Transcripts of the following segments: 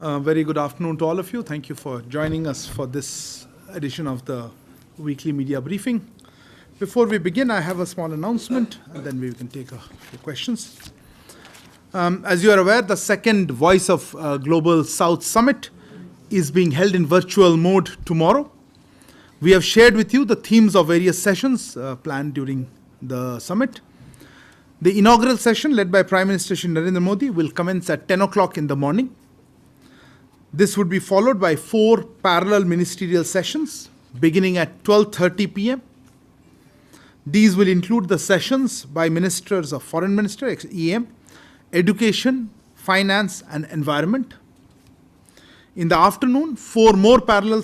Very good afternoon to all of you. Thank you for joining us for this edition of the weekly media briefing. Before we begin, I have a small announcement, and then we can take a few questions. As you are aware, the second Voice of Global South Summit is being held in virtual mode tomorrow. We have shared with you the themes of various sessions planned during the summit. The inaugural session, led by Prime Minister Shri Narendra Modi, will commence at 10 o'clock in the morning. This would be followed by 4 parallel ministerial sessions, beginning at 12:30 p.m. These will include the sessions by Ministers of Foreign Minister, EM, Education, Finance and Environment. In the afternoon, 4 more parallel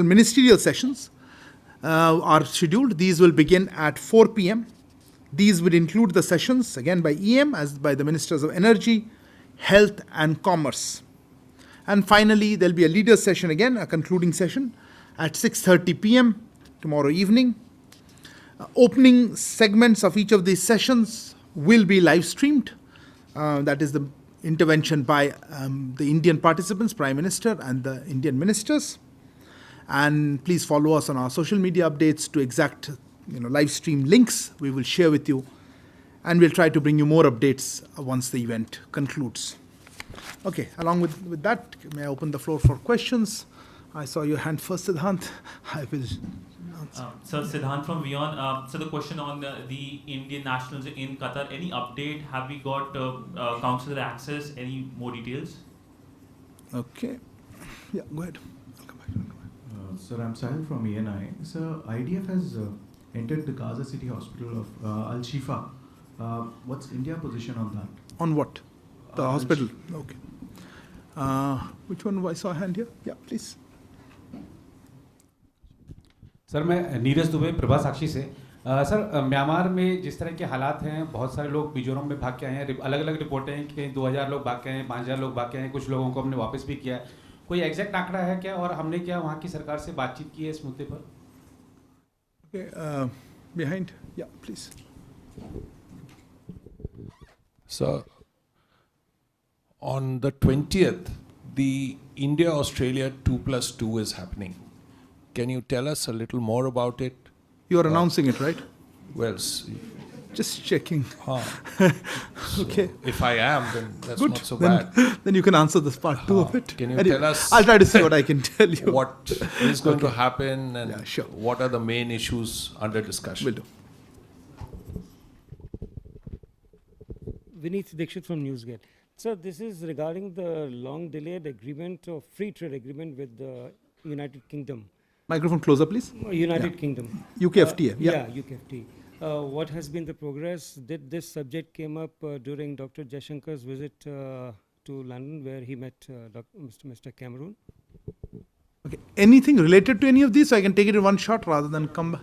ministerial sessions are scheduled. These will begin at 4 p.m. These will include the sessions, again by EM, as by the Ministers of Energy, Health and Commerce. And finally, there will be a leaders session again, a concluding session at 6:30 p.m. tomorrow evening. Opening segments of each of these sessions will be live streamed. That is the intervention by the Indian participants, Prime Minister and the Indian ministers. And please follow us on our social media updates to exact live stream links we will share with you. And we'll try to bring you more updates once the event concludes. Okay, along with that, may I open the floor for questions? I saw your hand first, Siddhant. I will answer. So Siddhant from Vion. So the question on the Indian nationals in Qatar, any update? Have we got consular access? Any more details? Okay. Yeah, go ahead. I'll come back. Sir, I'm Sahil from ENI. Sir, IDF has entered the Gaza City Hospital of Al-Shifa. What's India's position on that? On what? The hospital. Okay. Which one? I saw a hand here. Yeah, please. Sir मैं नीरज दुबे प्रभा साक्षी से sir Myanmar में जिस तरह के हालात हैं बहुत सारे लोग मिजोरम में भाग के आए हैं अलग अलग रिपोर्टें हैं कि 2000 लोग भाग के आए हैं 5000 लोग भाग के आए हैं कुछ लोगों को हमने वापस भी किया है कोई एग्जैक्ट आंकड़ा है क्या और हमने क्या वहाँ की सरकार से बातचीत की है इस मुद्दे पर Okay, behind. Yeah, please. So, on the 20th, the India-Australia 2+2 is happening. Can you tell us a little more about it? You are announcing it, right? Well, just checking. Okay. If I am, then that's Good. not so bad. Then you can answer this part 2 of it. Can you tell us? I'll try to see what I can tell you. What is going to happen and Yeah, sure. what are the main issues under discussion? Will do. Vineet Dixit from Newsgate. Sir, this is regarding the long-delayed agreement of free trade agreement with the United Kingdom. Microphone closer, please. United Kingdom. UK FTA. Yeah. UK FTA. What has been the progress? Did this subject came up during Dr. Jaishankar's visit to London, where he met Mr. Cameron? Okay. Anything related to any of these? So I can take it in one shot rather than come back.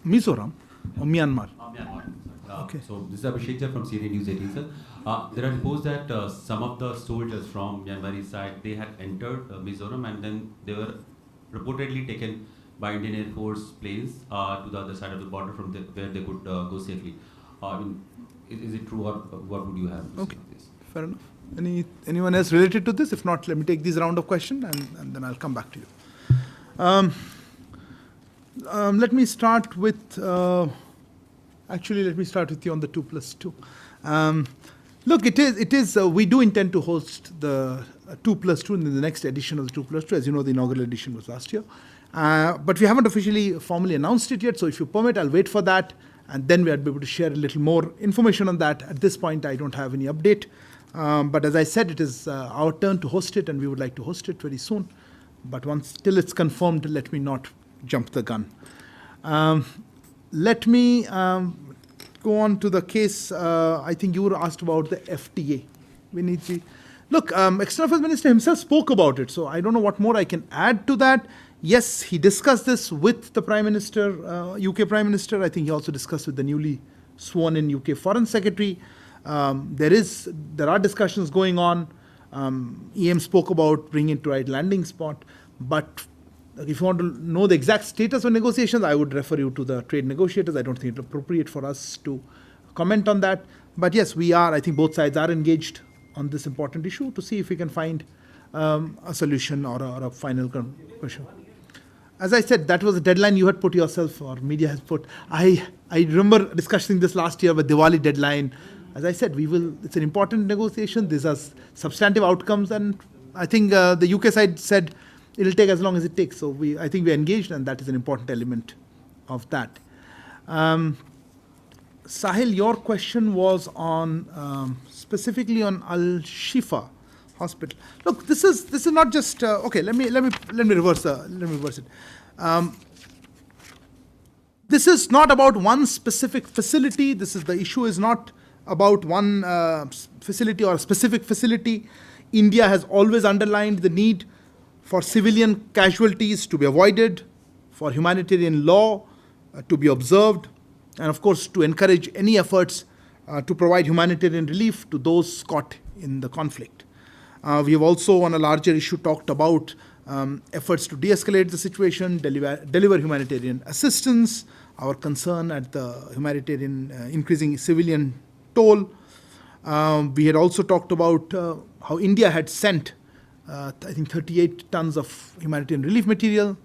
Mizoram or Myanmar? Myanmar. Okay. So this is Abhishek from CNN News 18, sir. There are reports that some of the soldiers from Myanmar's side, they had entered Mizoram and then they were reportedly taken by Indian Air Force planes to the other side of the border from where they could go safely. Is it true or what would you have to Okay, say on this? fair enough. Anyone else related to this? If not, let me take this round of question and then I'll come back to you. Let me start with, let me start with you on the 2+2. Look, it is. We do intend to host the 2+2 in the next edition of the 2+2. As you know, the inaugural edition was last year. But we haven't officially formally announced it yet. So if you permit, I'll wait for that. And then we'll be able to share a little more information on that. At this point, I don't have any update. But as I said, it is our turn to host it, and we would like to host it very soon. But till it's confirmed, let me not jump the gun. Let me go on to the case. I think you were asked about the FTA. Vineetji. Look, External Affairs Minister himself spoke about it, so I don't know what more I can add to that. Yes, he discussed this with the Prime Minister, UK Prime Minister. I think he also discussed with the newly sworn in UK Foreign Secretary. There are discussions going on. EM spoke about bringing it to right landing spot. But if you want to know the exact status of negotiations, I would refer you to the trade negotiators. I don't think it's appropriate for us to comment on that. But yes, we are. I think both sides are engaged on this important issue to see if we can find a solution or a final conclusion. As I said, that was a deadline you had put yourself, or media has put. I remember discussing this last year with Diwali deadline. As I said, it's an important negotiation. These are substantive outcomes, and I think the UK side said it'll take as long as it takes. So I think we're engaged, and that is an important element of that. Sahil, your question was on specifically on Al Shifa Hospital. Look, this is not just okay. Let me reverse it. This is not about one specific facility. The issue is not about one facility or a specific facility. India has always underlined the need for civilian casualties to be avoided, for humanitarian law to be observed, and of course to encourage any efforts to provide humanitarian relief to those caught in the conflict. We have also, on a larger issue, talked about efforts to de-escalate the situation, deliver humanitarian assistance, our concern at the humanitarian increasing civilian toll. We had also talked about how India had sent, I think, 38 tons of humanitarian relief material.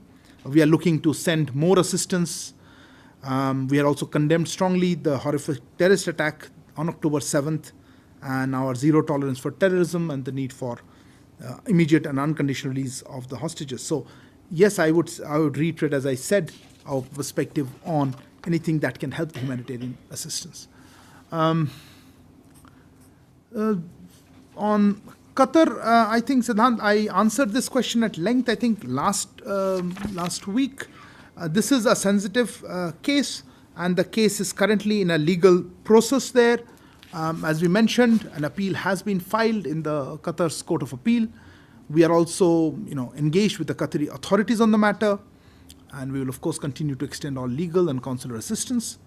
We are looking to send more assistance. We had also condemned strongly the horrific terrorist attack on October 7th and our zero tolerance for terrorism and the need for immediate and unconditional release of the hostages. So, yes, I would reiterate, as I said, our perspective on anything that can help the humanitarian assistance. On Qatar, I think, Siddhant, I answered this question at length, I think, last week. This is a sensitive case, and the case is currently in a legal process there. As we mentioned, an appeal has been filed in the Qatar's Court of Appeal. We are also, engaged with the Qatari authorities on the matter, and we will, of course, continue to extend all legal and consular assistance.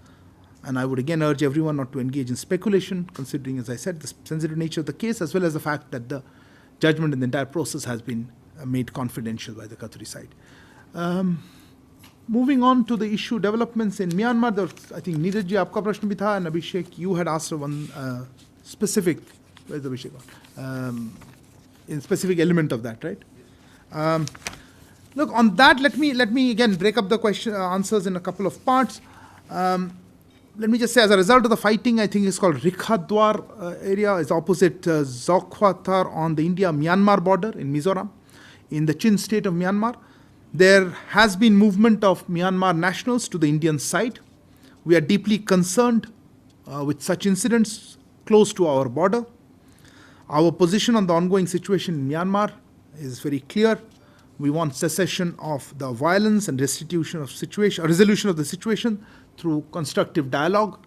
And I would again urge everyone not to engage in speculation, considering, as I said, the sensitive nature of the case, as well as the fact that the judgment in the entire process has been made confidential by the Qatari side. Moving on to the issue developments in Myanmar, I think Neeraj ji, aapka prashn bhi tha, and Abhishek, you had asked one specific, where's Abhishek gone? In specific element of that, right? Look, on that, let me again break up the question answers in a couple of parts. Let me just say, as a result of the fighting, I think it's called Rikhadwar area, is opposite Zokhwathar on the India-Myanmar border in Mizoram, in the Chin state of Myanmar. There has been movement of Myanmar nationals to the Indian side. We are deeply concerned with such incidents close to our border. Our position on the ongoing situation in Myanmar is very clear. We want cessation of the violence and resolution of the situation through constructive dialogue.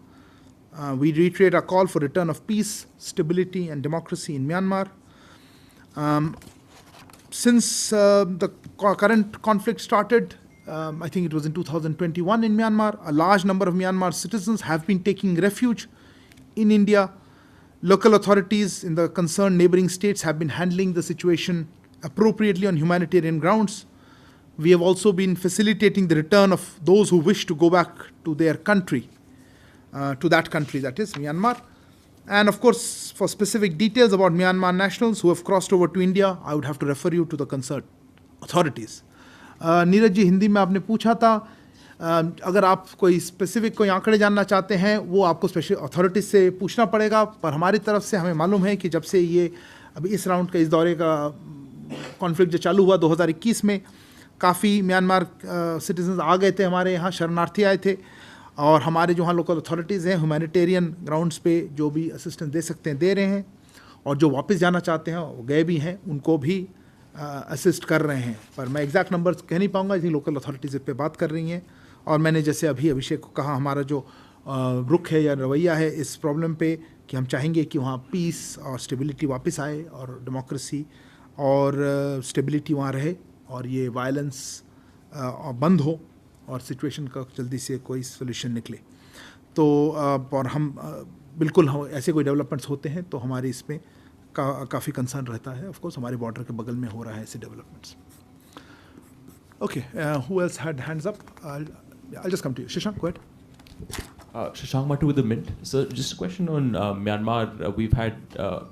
We reiterate our call for return of peace, stability, and democracy in Myanmar. Since the current conflict started, I think it was in 2021 in Myanmar, a large number of Myanmar citizens have been taking refuge in India. Local authorities in the concerned neighboring states have been handling the situation appropriately on humanitarian grounds. We have also been facilitating the return of those who wish to go back to their country, to that country, that is Myanmar. And of course, for specific details about Myanmar nationals who have crossed over to India, I would have to refer you to the concerned authorities. Neeraj ji, Hindi में आपने पूछा था, अगर आप कोई specific कोई आंकड़े जानना चाहते हैं, वो आपको स्पेशल अथॉरिटीज से पूछना पड़ेगा, पर हमारी तरफ से हमें मालूम है कि जब से ये अभी इस राउंड का, इस दौरे का कॉन्फ्लिक्ट जो चालू हुआ 2021 में, काफ़ी म्यांमार सिटीजन्स आ गए थे हमारे यहाँ, शरणार्थी आए थे, और हमारे जो वहाँ लोकल अथॉरिटीज़ हैं ह्यूमैनिटेरियन ग्राउंड्स पे जो भी असिस्टेंस दे सकते हैं दे रहे हैं, और जो वापस जाना चाहते हैं वो गए भी हैं, उनको भी असिस्ट कर रहे हैं। पर मैं एग्जैक्ट नंबर्स कह नहीं पाऊँगा, इसी लोकल अथॉरिटीज़ पे बात कर रही हैं। और मैंने जैसे अभी अभिषेक को कहा, हमारा जो रुख है या रवैया है इस प्रॉब्लम पे, कि हम चाहेंगे कि वहाँ पीस और स्टेबिलिटी वापस आए, और डेमोक्रेसी और स्टेबिलिटी वहाँ रहे, और ये वायलेंस बंद हो, और सिचुएशन का जल्दी से कोई सोल्यूशन निकले। तो और हम बिल्कुल ऐसे कोई डेवलपमेंट्स होते हैं तो हमारी इसमें काफ़ी कंसर्न रहता है। ऑफ कोर्स हमारे बॉर्डर के बगल में हो रहा है ऐसे developments. Okay, who else had hands up? I'll just come to you. Shashank, go ahead. Shashank Matu with the Mint. So just a question on Myanmar. We've had,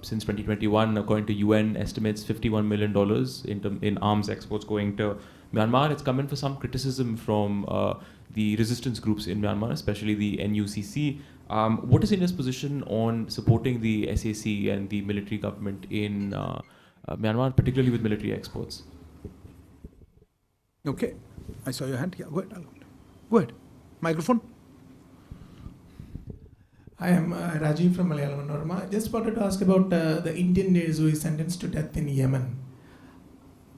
since 2021, according to UN estimates, $51 million in arms exports going to Myanmar. It's come in for some criticism from the resistance groups in Myanmar, especially the NUCC. What is India's position on supporting the SAC and the military government in Myanmar, particularly with military exports? Okay. I saw your hand. Yeah, go ahead. Go ahead. Microphone. I am Rajiv from Malayalam Norma. I just wanted to ask about the Indian nurse who is sentenced to death in Yemen.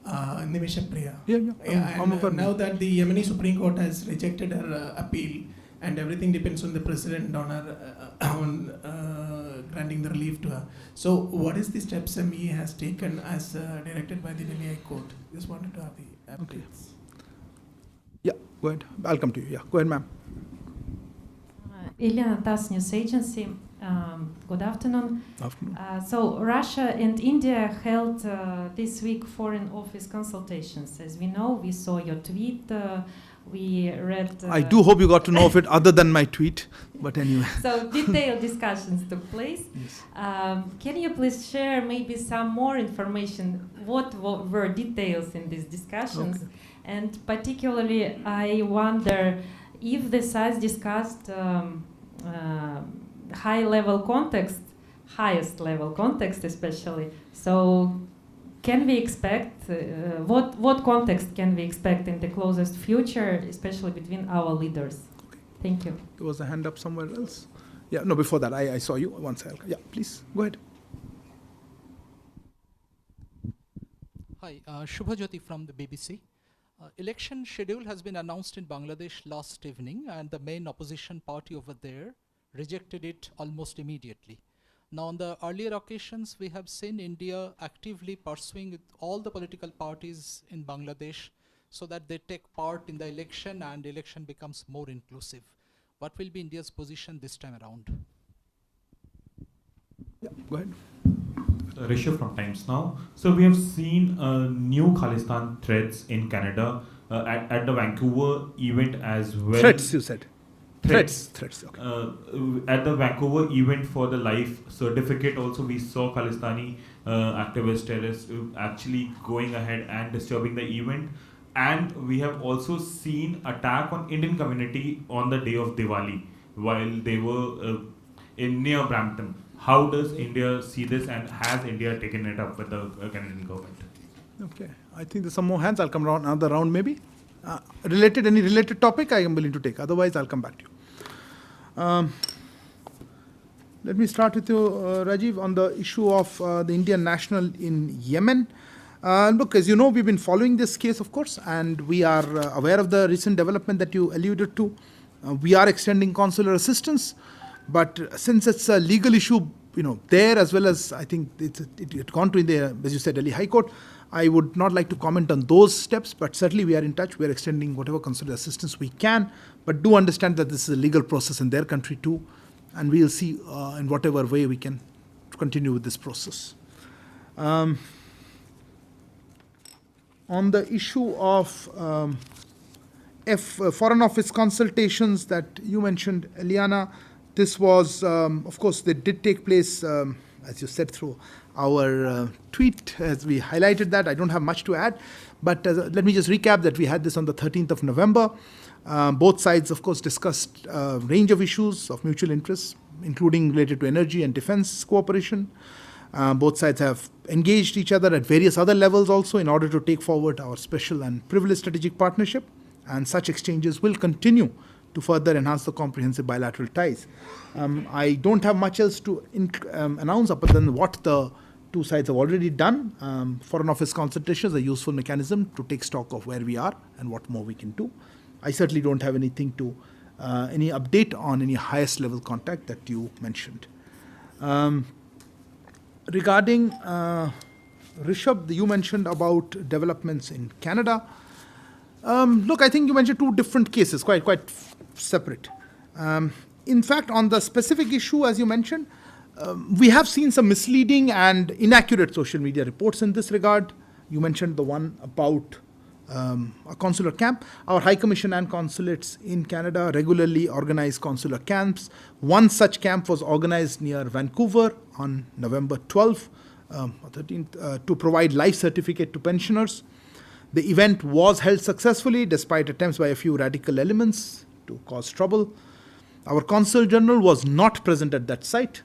Nimisha Priya. Now that the Yemeni Supreme Court has rejected her appeal and everything depends on the president on her granting the relief to her. So what is the steps ME has taken as directed by the Delhi High Court? Just wanted to have the updates. Okay. Yeah, go ahead. I'll come to you. Yeah, go ahead, ma'am. Iliana TASS News Agency. Good afternoon. So Russia and India held this week foreign office consultations. As we know, we saw your tweet. We read. I do hope you got to know of it other than my tweet. But anyway. So detailed discussions took place. Yes. Can you please share maybe some more information? What were details in these discussions? Okay. And particularly, I wonder if the sides discussed high-level context, highest level context especially. So can we expect, what context can we expect in the closest future, especially between our leaders? Okay. Thank you. There was a hand up somewhere else. Yeah, no, before that, I saw you once. Yeah, please, go ahead. Hi, Shubhajyoti from the BBC. Election schedule has been announced in Bangladesh last evening, and the main opposition party over there rejected it almost immediately. Now, on the earlier occasions, we have seen India actively pursuing with all the political parties in Bangladesh so that they take part in the election and election becomes more inclusive. What will be India's position this time around? Yeah, go ahead. Rishabh from Times Now. So we have seen new Khalistan threats in Canada at the Vancouver event as well. Threats, you said. Threats. Okay. At the Vancouver event for the life certificate also, we saw Khalistani activist terrorists actually going ahead and disturbing the event. And we have also seen attack on Indian community on the day of Diwali while they were near Brampton. How does India see this, and has India taken it up with the Canadian government? Okay, I think there's some more hands. I'll come around another round maybe. Any related topic I am willing to take. Otherwise, I'll come back to you. Let me start with you, Rajiv, on the issue of the Indian national in Yemen. Look, as you know, we've been following this case, of course, and we are aware of the recent development that you alluded to. We are extending consular assistance. But since it's a legal issue, there as well as I think it had gone to the, as you said, Delhi High Court, I would not like to comment on those steps, but certainly we are in touch. We are extending whatever consular assistance we can, but do understand that this is a legal process in their country too, and we'll see in whatever way we can continue with this process. On the issue of Foreign Office consultations that you mentioned, Eliana, this was, of course, they did take place, as you said, through our tweet, as we highlighted that. I don't have much to add, but let me just recap that we had this on the 13th of November. Both sides, of course, discussed a range of issues of mutual interest, including related to energy and defense cooperation. Both sides have engaged each other at various other levels also in order to take forward our special and privileged strategic partnership, and such exchanges will continue to further enhance the comprehensive bilateral ties. I don't have much else to announce other than what the two sides have already done. Foreign Office consultations are a useful mechanism to take stock of where we are and what more we can do. I certainly don't have anything to, any update on any highest level contact that you mentioned. Regarding Rishabh, you mentioned about developments in Canada. Look, I think you mentioned two different cases, quite separate. In fact, on the specific issue, as you mentioned, we have seen some misleading and inaccurate social media reports in this regard. You mentioned the one about a consular camp. Our High Commission and consulates in Canada regularly organize consular camps. One such camp was organized near Vancouver on November 12th or 13th to provide life certificate to pensioners. The event was held successfully despite attempts by a few radical elements to cause trouble. Our Consul General was not present at that site.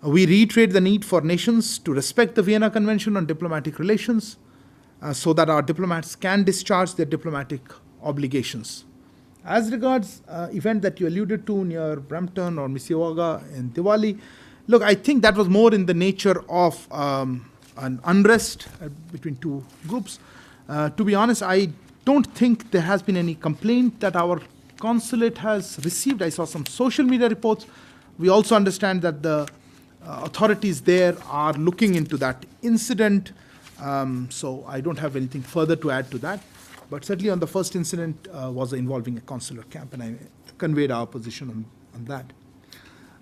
We reiterate the need for nations to respect the Vienna Convention on Diplomatic Relations so that our diplomats can discharge their diplomatic obligations. As regards event that you alluded to near Brampton or Mississauga in Diwali, look, I think that was more in the nature of an unrest between two groups. To be honest, I don't think there has been any complaint that our consulate has received. I saw some social media reports. We also understand that the authorities there are looking into that incident. So I don't have anything further to add to that. But certainly on the first incident was involving a consular camp, and I conveyed our position on that.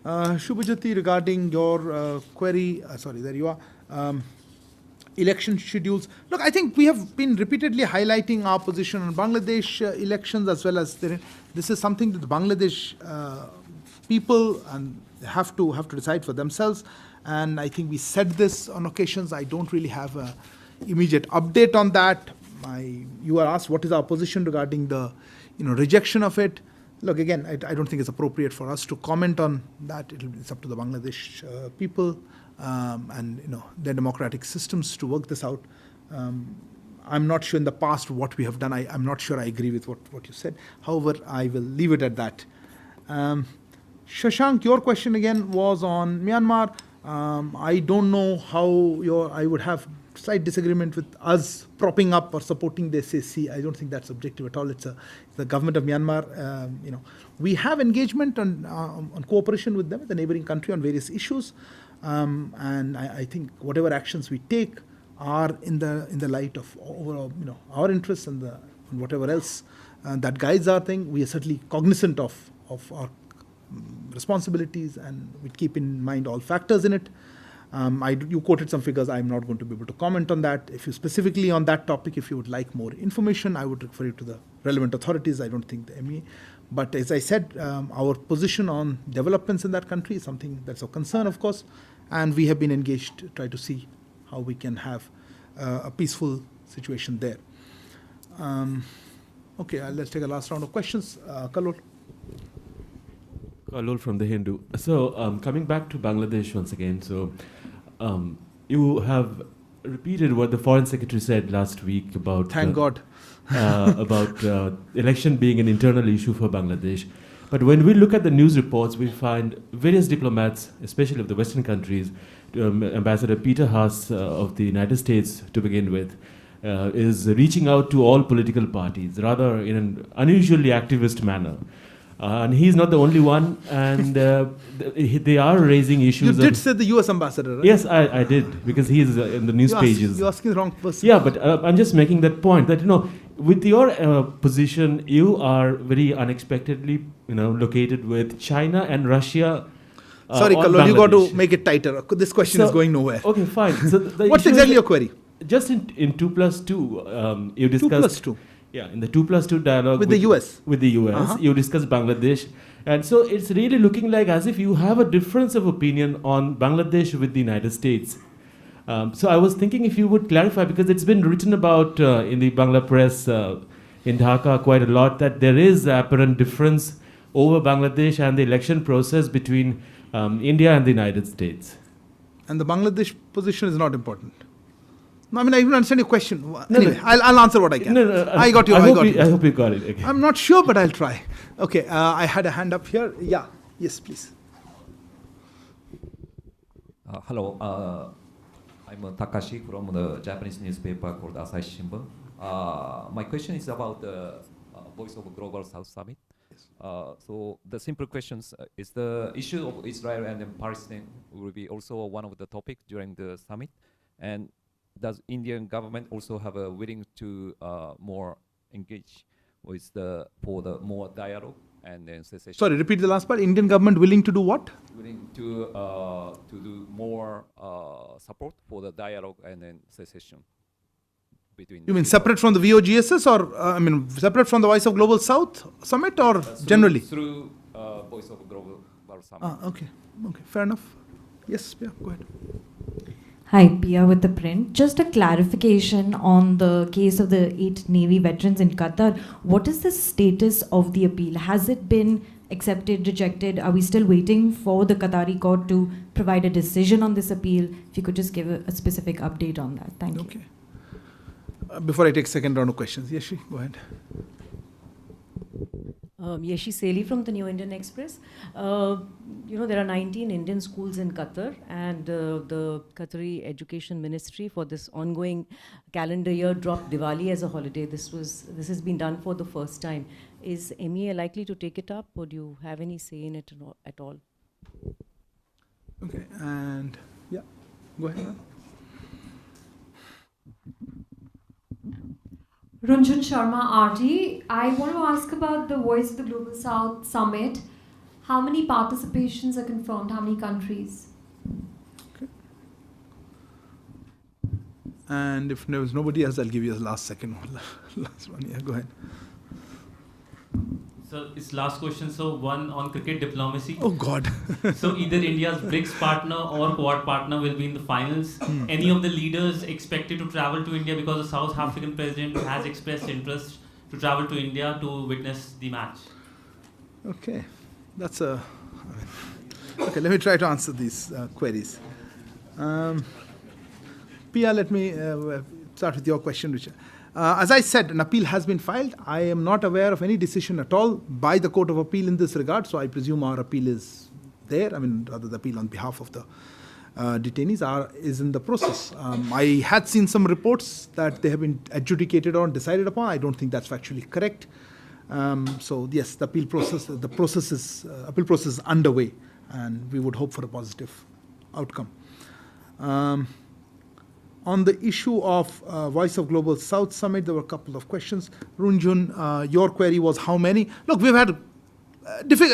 Shubhajyoti, regarding your query, there you are. Election schedules. Look, I think we have been repeatedly highlighting our position on Bangladesh elections, as well as this is something that the Bangladesh people and have to decide for themselves. And I think we said this on occasions. I don't really have an immediate update on that. You are asked what is our position regarding the rejection of it. Look, again, I don't think it's appropriate for us to comment on that. It's up to the Bangladesh people and their democratic systems to work this out. I'm not sure in the past what we have done. I'm not sure I agree with what you said. However, I will leave it at that. Shashank, your question again was on Myanmar. I don't know how I would have slight disagreement with us propping up or supporting the SAC. I don't think that's objective at all. It's the government of Myanmar. We have engagement on cooperation with them, the neighboring country, on various issues. And I think whatever actions we take are in the light of overall, our interests and whatever else that guides our thing. We are certainly cognizant of our responsibilities, and we keep in mind all factors in it. You quoted some figures. I'm not going to be able to comment on that. If you specifically on that topic, if you would like more information, I would refer you to the relevant authorities. I don't think the MEA. But as I said, our position on developments in that country is something that's of concern, of course, and we have been engaged to try to see how we can have a peaceful situation there. Okay, let's take a last round of questions. Kalol. Kalol from The Hindu. So coming back to Bangladesh once again, so you have repeated what the Foreign Secretary said last week about Thank God. about election being an internal issue for Bangladesh. But when we look at the news reports, we find various diplomats, especially of the Western countries, Ambassador Peter Haas of the United States to begin with, is reaching out to all political parties, rather in an unusually activist manner. And he's not the only one, and they are raising issues. You did say the US ambassador, right? Yes, I did, because he's in the news pages. You're asking the wrong person. Yeah, but I'm just making that point that, with your position, you are very unexpectedly, located with China and Russia. Sorry, Kalol, you got to make it tighter. This question is going nowhere. Okay, fine. So what's exactly your query? Just in 2+2, you discussed... 2+2? Yeah, in the 2+2 dialogue with the US. With the US, you discussed Bangladesh. And so it's really looking like as if you have a difference of opinion on Bangladesh with the United States. So I was thinking if you would clarify, because it's been written about in the Bangla press in Dhaka quite a lot, that there is apparent difference over Bangladesh and the election process between India and the United States. And the Bangladesh position is not important. No, I mean, I don't understand your question. Anyway, I'll answer what I can. I got you. I hope you got it. Okay. I'm not sure, but I'll try. Okay, I had a hand up here. Yeah. Yes, please. Hello. I'm Takashi from the Japanese newspaper called Asahi Shimbun. My question is about the Voice of Global South Summit. So the simple question is the issue of Israel and Palestine will be also one of the topics during the summit, and does Indian government also have a willing to more engage with for the more dialogue and then cessation? Sorry, repeat the last part. Indian government willing to do what? Willing to do more support for the dialogue and then cessation. between. You mean separate from the VOGSS or, separate from the Voice of Global South Summit or generally? Through Voice of Global Summit. Okay, fair enough. Yes, yeah, go ahead. Hi, Pia with the print. Just a clarification on the case of the 8 Navy veterans in Qatar. What is the status of the appeal? Has it been accepted, rejected? Are we still waiting for the Qatari court to provide a decision on this appeal? If you could just give a specific update on that. Thank you. Okay. Before I take second round of questions, Yeshi, go ahead. Yeshi Seli from the New Indian Express. There are 19 Indian schools in Qatar, and the Qatari Education Ministry for this ongoing calendar year dropped Diwali as a holiday. This has been done for the first time. Is MEA likely to take it up, or do you have any say in it at all? Okay, and yeah, go ahead. Runjun Sharma, RT. I want to ask about the Voice of the Global South Summit. How many participations are confirmed? How many countries? Okay. And if there was nobody else, I'll give you the last one. Yeah, go ahead. So it's last question. So one on cricket diplomacy. Oh God. So either India's BRICS partner or Quad partner will be in the finals. Any of the leaders expected to travel to India, because the South African president has expressed interest to travel to India to witness the match? Okay, okay, let me try to answer these queries. Pia, let me start with your question, Richard. As I said, an appeal has been filed. I am not aware of any decision at all by the Court of Appeal in this regard, so I presume our appeal is there. Rather the appeal on behalf of the detainees is in the process. I had seen some reports that they have been adjudicated on, decided upon. I don't think that's factually correct. So yes, the appeal process is underway, and we would hope for a positive outcome. On the issue of Voice of Global South Summit, there were a couple of questions. Runjun, your query was how many? Look, we've had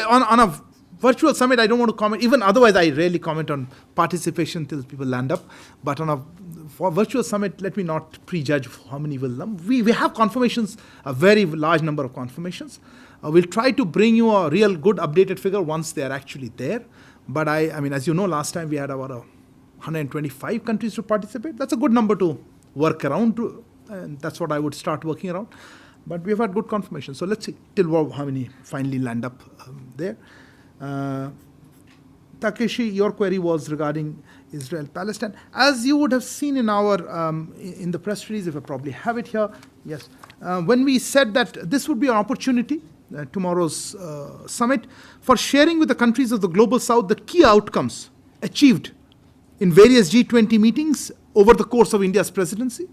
on a virtual summit, I don't want to comment. Even otherwise, I rarely comment on participation till people land up. But for a virtual summit, let me not prejudge how many will come. We have confirmations, a very large number of confirmations. We'll try to bring you a real good updated figure once they are actually there. But as you know, last time we had about 125 countries to participate. That's a good number to work around, and that's what I would start working around. But we've had good confirmation. So let's see till how many finally land up there. Takeshi, your query was regarding Israel-Palestine. As you would have seen in in the press release, if I probably have it here, yes. When we said that this would be an opportunity, tomorrow's summit, for sharing with the countries of the Global South the key outcomes achieved in various G20 meetings over the course of India's presidency.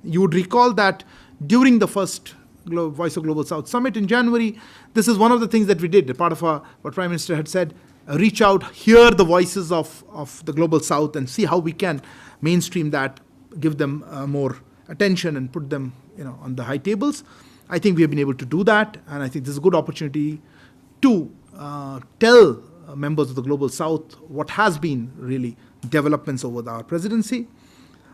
You would recall that during the first Voice of Global South Summit in January, this is one of the things that we did. Part of what Prime Minister had said, reach out, hear the voices of the Global South and see how we can mainstream that, give them more attention and put them on the high tables. I think we have been able to do that, and I think this is a good opportunity to tell members of the Global South what has been really developments over our presidency.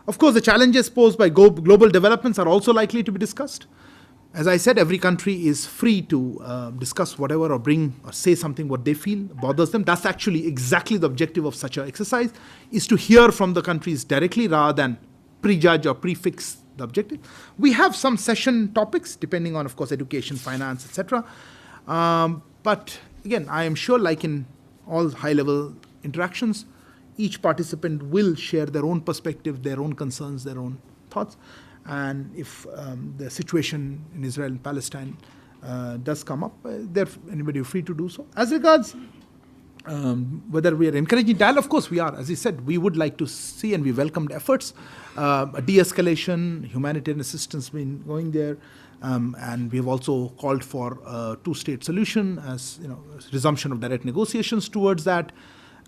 Of course, the challenges posed by global developments are also likely to be discussed. As I said, every country is free to discuss whatever or bring or say something what they feel bothers them. That's actually exactly the objective of such an exercise, is to hear from the countries directly rather than prejudge or prefix the objective. We have some session topics depending on, of course, education, finance, etc. But again, I am sure, like in all high-level interactions, each participant will share their own perspective, their own concerns, their own thoughts. And if the situation in Israel and Palestine does come up, anybody is free to do so. As regards whether we are encouraging dialogue, of course we are. As I said, we would like to see, and we welcomed efforts, a de-escalation, humanitarian assistance been going there, and we have also called for a two-state solution, as resumption of direct negotiations towards that,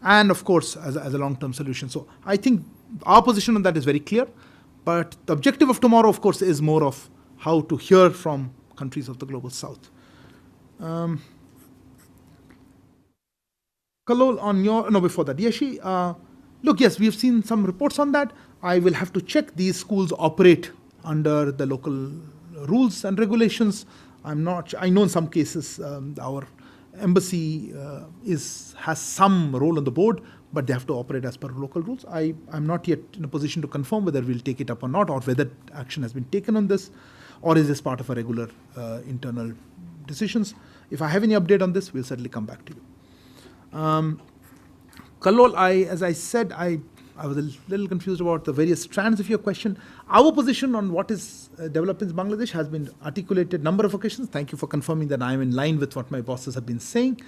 and of course as a long-term solution. So I think our position on that is very clear. But the objective of tomorrow, of course, is more of how to hear from countries of the Global South. Kalol, before that, Yeshi, look, yes, we've seen some reports on that. I will have to check. These schools operate under the local rules and regulations. I know in some cases our embassy has some role on the board, but they have to operate as per local rules. I'm not yet in a position to confirm whether we'll take it up or not, or whether action has been taken on this, or is this part of a regular internal decisions. If I have any update on this, we'll certainly come back to you. Kallol, as I said, I was a little confused about the various strands of your question. Our position on what is developed in Bangladesh has been articulated number of occasions. Thank you for confirming that I am in line with what my bosses have been saying.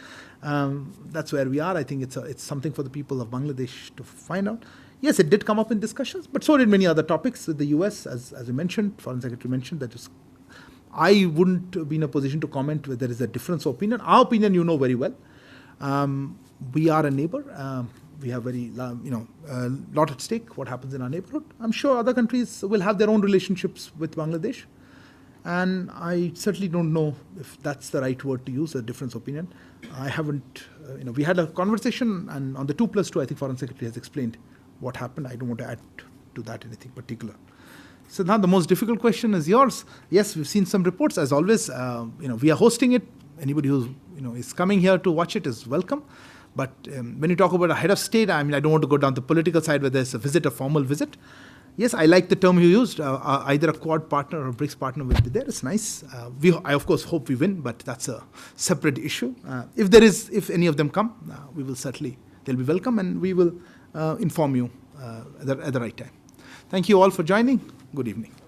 That's where we are. I think it's something for the people of Bangladesh to find out. Yes, it did come up in discussions, but so did many other topics with the US, as you mentioned, Foreign Secretary mentioned, that is, I wouldn't be in a position to comment whether there is a difference of opinion. Our opinion, you know very well. We are a neighbor. We have very, lot at stake, what happens in our neighborhood. I'm sure other countries will have their own relationships with Bangladesh. And I certainly don't know if that's the right word to use, a difference of opinion. I haven't, we had a conversation, and on the 2+2, I think Foreign Secretary has explained what happened. I don't want to add to that anything particular. So now the most difficult question is yours. Yes, we've seen some reports. As always, we are hosting it. Anybody who is coming here to watch it is welcome. But when you talk about a head of state, I don't want to go down the political side whether it's a visit, a formal visit. Yes, I like the term you used. Either a Quad partner or a BRICS partner will be there. It's nice. I of course hope we win, but that's a separate issue. If any of them come, we will certainly, they'll be welcome, and we will inform you at the right time. Thank you all for joining. Good evening.